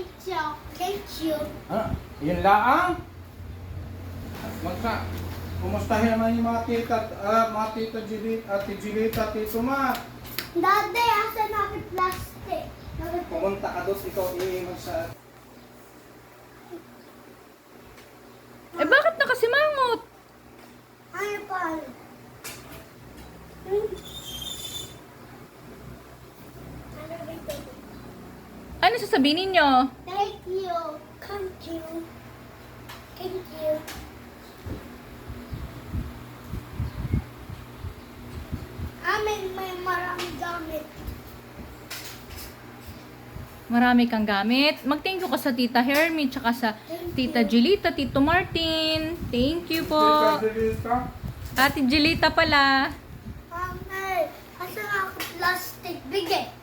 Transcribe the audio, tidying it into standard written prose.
Thank you. Thank you. Yun laang. Kumustahin naman yung mga tita Juliet, ate Julieta, tito Ma. Dati, asa na aking plastic? Pumunta ka doon, ikaw iiwan sa... Eh bakit nakasimangot? Ano pa? Ano ba ito? Ano sasabihin ninyo? Thank you. Thank you. Thank you. Amin may maraming gamit. Marami kang gamit. Mag-thank you ka sa Tita Hermie, tsaka sa Tita Julita, Tito Martin. Thank you po. Ate Julita pala. Asa na ako plastic? Bigay.